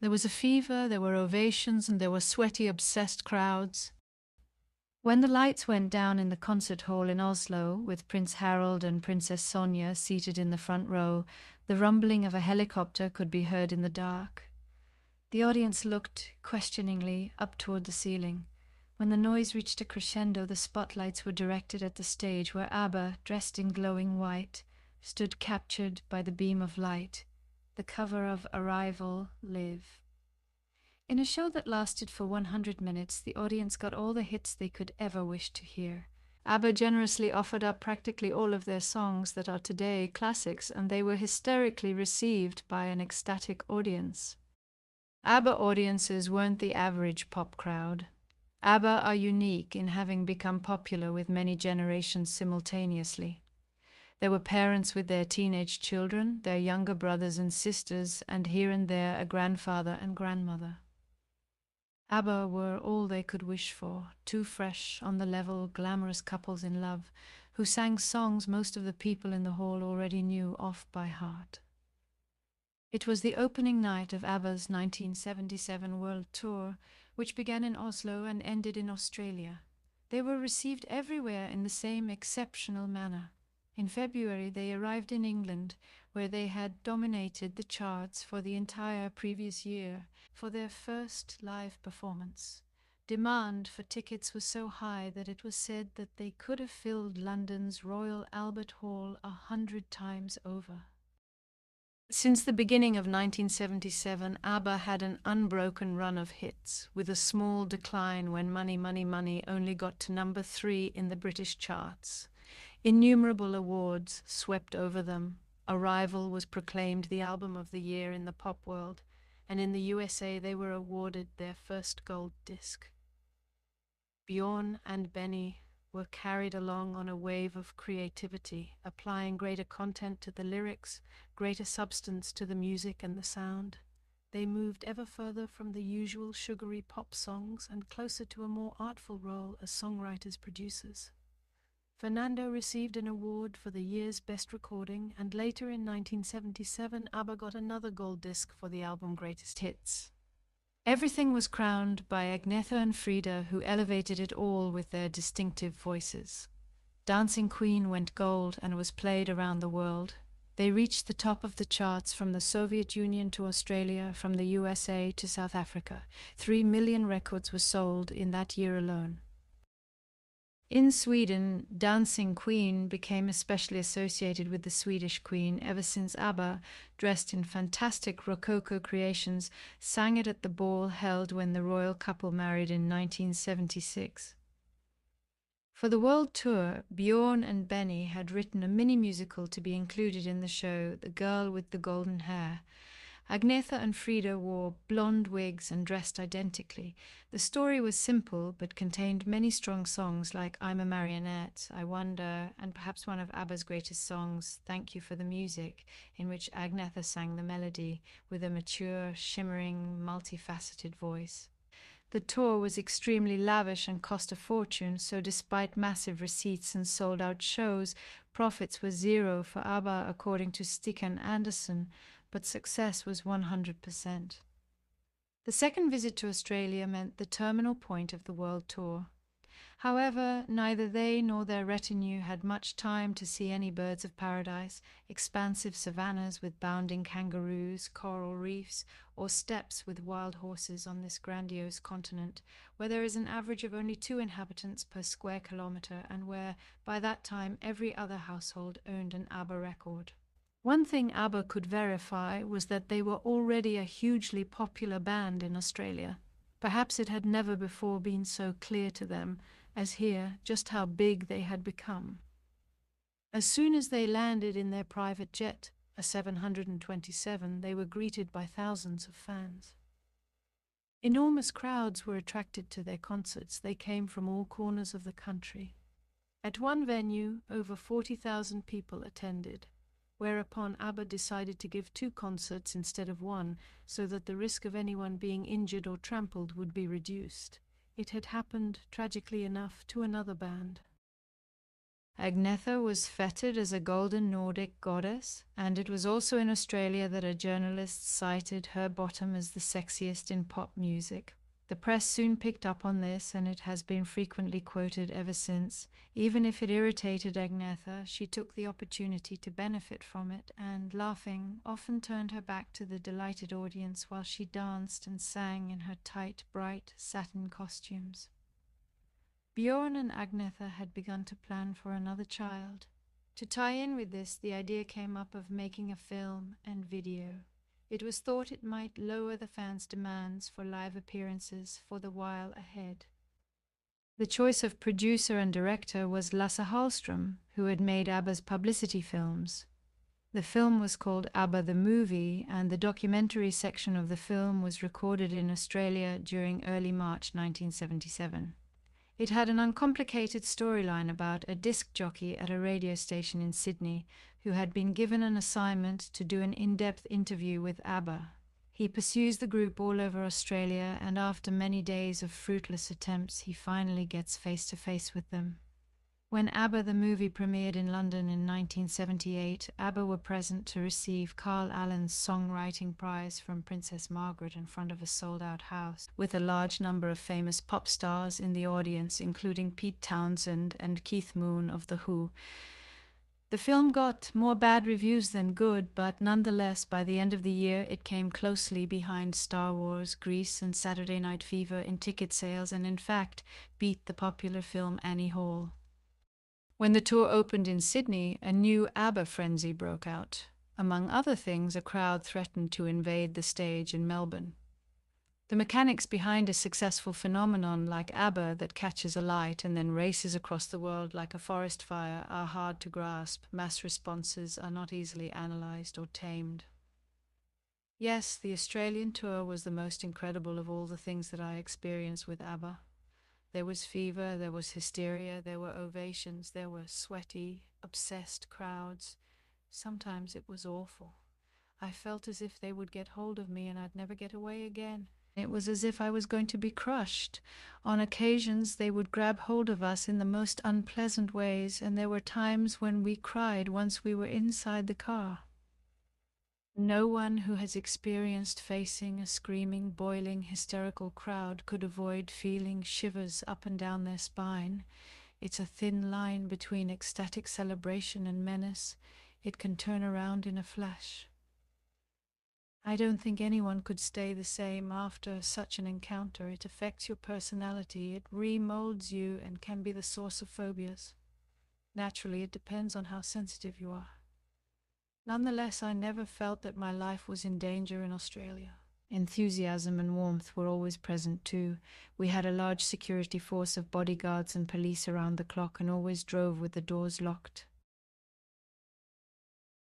There was a fever, there were ovations, and there were sweaty, obsessed crowds. When the lights went down in the concert hall in Oslo, with Prince Harold and Princess Sonja seated in the front row, the rumbling of a helicopter could be heard in the dark. The audience looked questioningly up toward the ceiling. When the noise reached a crescendo, the spotlights were directed at the stage where ABBA, dressed in glowing white, stood captured by the beam of light, the cover of Arrival, Live. In a show that lasted for 100 minutes, the audience got all the hits they could ever wish to hear. ABBA generously offered up practically all of their songs that are today classics, and they were hysterically received by an ecstatic audience. ABBA audiences weren't the average pop crowd. ABBA are unique in having become popular with many generations simultaneously. There were parents with their teenage children, their younger brothers and sisters, and here and there a grandfather and grandmother. ABBA were all they could wish for, two fresh, on the level, glamorous couples in love, who sang songs most of the people in the hall already knew off by heart. It was the opening night of ABBA's 1977 World Tour, which began in Oslo and ended in Australia. They were received everywhere in the same exceptional manner. In February, they arrived in England, where they had dominated the charts for the entire previous year for their first live performance. Demand for tickets was so high that it was said that they could have filled London's Royal Albert Hall 100 times over. Since the beginning of 1977, ABBA had an unbroken run of hits, with a small decline when Money, Money, Money only got to number 3 in the British charts. Innumerable awards swept over them. Arrival was proclaimed the album of the year in the pop world, and in the USA they were awarded their first gold disc. Bjorn and Benny were carried along on a wave of creativity, applying greater content to the lyrics, greater substance to the music and the sound. They moved ever further from the usual sugary pop songs and closer to a more artful role as songwriters-producers. Fernando received an award for the year's best recording, and later in 1977, ABBA got another gold disc for the album Greatest Hits. Everything was crowned by Agnetha and Frida, who elevated it all with their distinctive voices. Dancing Queen went gold and was played around the world. They reached the top of the charts from the Soviet Union to Australia, from the USA to South Africa. 3 million records were sold in that year alone. In Sweden, Dancing Queen became especially associated with the Swedish Queen ever since ABBA, dressed in fantastic Rococo creations, sang it at the ball held when the royal couple married in 1976. For the world tour, Bjorn and Benny had written a mini-musical to be included in the show, The Girl with the Golden Hair. Agnetha and Frida wore blonde wigs and dressed identically. The story was simple, but contained many strong songs like I'm a Marionette, I Wonder, and perhaps one of ABBA's greatest songs, Thank You for the Music, in which Agnetha sang the melody with a mature, shimmering, multifaceted voice. The tour was extremely lavish and cost a fortune, so despite massive receipts and sold-out shows, profits were zero for ABBA, according to Stickan Anderson, but success was 100%. The second visit to Australia meant the terminal point of the world tour. However, neither they nor their retinue had much time to see any birds of paradise, expansive savannas with bounding kangaroos, coral reefs, or steppes with wild horses on this grandiose continent, where there is an average of only 2 inhabitants per square kilometre, and where, by that time, every other household owned an ABBA record. One thing ABBA could verify was that they were already a hugely popular band in Australia. Perhaps it had never before been so clear to them as here just how big they had become. As soon as they landed in their private jet, a 727, they were greeted by thousands of fans. Enormous crowds were attracted to their concerts. They came from all corners of the country. At one venue, over 40,000 people attended, whereupon ABBA decided to give 2 concerts instead of 1, so that the risk of anyone being injured or trampled would be reduced. It had happened, tragically enough, to another band. Agnetha was feted as a golden Nordic goddess, and it was also in Australia that a journalist cited her bottom as the sexiest in pop music. The press soon picked up on this, and it has been frequently quoted ever since. Even if it irritated Agnetha, she took the opportunity to benefit from it, and, laughing, often turned her back to the delighted audience while she danced and sang in her tight, bright satin costumes. Bjorn and Agnetha had begun to plan for another child. To tie in with this, the idea came up of making a film and video. It was thought it might lower the fans' demands for live appearances for the while ahead. The choice of producer and director was Lasse Hallström, who had made ABBA's publicity films. The film was called ABBA the Movie, and the documentary section of the film was recorded in Australia during early March 1977. It had an uncomplicated storyline about a disc jockey at a radio station in Sydney who had been given an assignment to do an in-depth interview with ABBA. He pursues the group all over Australia, and after many days of fruitless attempts, he finally gets face-to-face with them. When ABBA the Movie premiered in London in 1978, ABBA were present to receive Carl Allen's Songwriting Prize from Princess Margaret in front of a sold-out house, with a large number of famous pop stars in the audience, including Pete Townsend and Keith Moon of The Who. The film got more bad reviews than good, but nonetheless, by the end of the year, it came closely behind Star Wars, Grease, and Saturday Night Fever in ticket sales, and in fact beat the popular film Annie Hall. When the tour opened in Sydney, a new ABBA frenzy broke out. Among other things, a crowd threatened to invade the stage in Melbourne. The mechanics behind a successful phenomenon like ABBA that catches a light and then races across the world like a forest fire are hard to grasp. Mass responses are not easily analysed or tamed. Yes, the Australian tour was the most incredible of all the things that I experienced with ABBA. There was fever, there was hysteria, there were ovations, there were sweaty, obsessed crowds. Sometimes it was awful. I felt as if they would get hold of me and I'd never get away again. It was as if I was going to be crushed. On occasions, they would grab hold of us in the most unpleasant ways, and there were times when we cried once we were inside the car. No one who has experienced facing a screaming, boiling, hysterical crowd could avoid feeling shivers up and down their spine. It's a thin line between ecstatic celebration and menace. It can turn around in a flash. I don't think anyone could stay the same after such an encounter. It affects your personality, it remolds you, and can be the source of phobias. Naturally, it depends on how sensitive you are. Nonetheless, I never felt that my life was in danger in Australia. Enthusiasm and warmth were always present too. We had a large security force of bodyguards and police around the clock and always drove with the doors locked.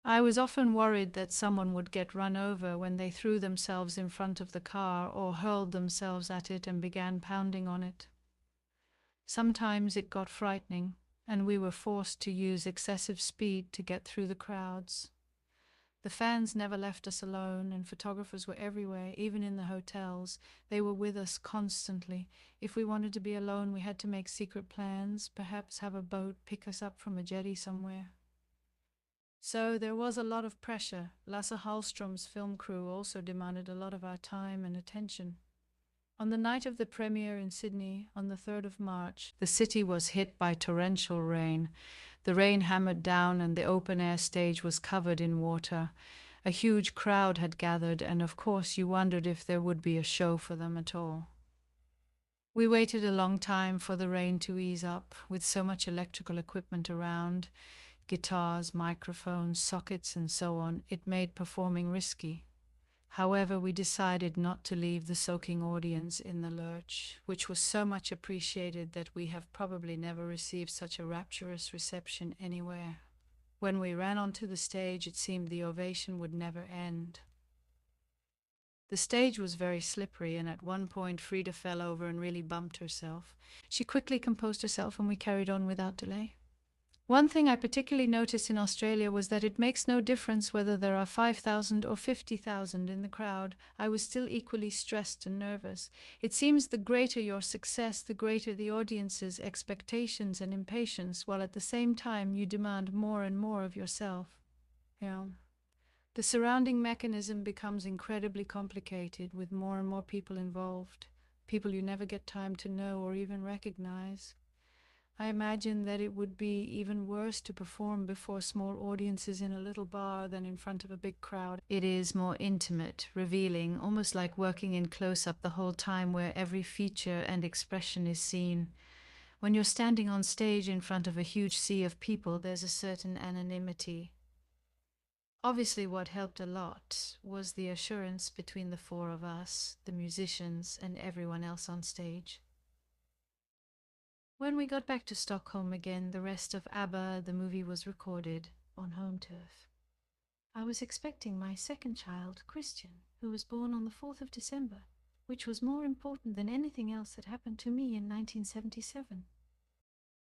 I was often worried that someone would get run over when they threw themselves in front of the car or hurled themselves at it and began pounding on it. Sometimes it got frightening, and we were forced to use excessive speed to get through the crowds. The fans never left us alone, and photographers were everywhere, even in the hotels. They were with us constantly. If we wanted to be alone, we had to make secret plans, perhaps have a boat pick us up from a jetty somewhere. So there was a lot of pressure. Lasse Hallström's film crew also demanded a lot of our time and attention. On the night of the premiere in Sydney, on the 3rd of March, the city was hit by torrential rain. The rain hammered down and the open-air stage was covered in water. A huge crowd had gathered, and of course you wondered if there would be a show for them at all. We waited a long time for the rain to ease up, with so much electrical equipment around, guitars, microphones, sockets, and so on. It made performing risky. However, we decided not to leave the soaking audience in the lurch, which was so much appreciated that we have probably never received such a rapturous reception anywhere. When we ran onto the stage, it seemed the ovation would never end. The stage was very slippery, and at one point Frida fell over and really bumped herself. She quickly composed herself, and we carried on without delay. One thing I particularly noticed in Australia was that it makes no difference whether there are 5,000 or 50,000 in the crowd. I was still equally stressed and nervous. It seems the greater your success, the greater the audience's expectations and impatience, while at the same time you demand more and more of yourself. Yeah. The surrounding mechanism becomes incredibly complicated with more and more people involved, people you never get time to know or even recognize. I imagine that it would be even worse to perform before small audiences in a little bar than in front of a big crowd. It is more intimate, revealing, almost like working in close-up the whole time where every feature and expression is seen. When you're standing on stage in front of a huge sea of people, there's a certain anonymity. Obviously, what helped a lot was the assurance between the four of us, the musicians, and everyone else on stage. When we got back to Stockholm again, the rest of ABBA, the movie, was recorded on home turf. I was expecting my second child, Christian, who was born on the 4th of December, which was more important than anything else that happened to me in 1977.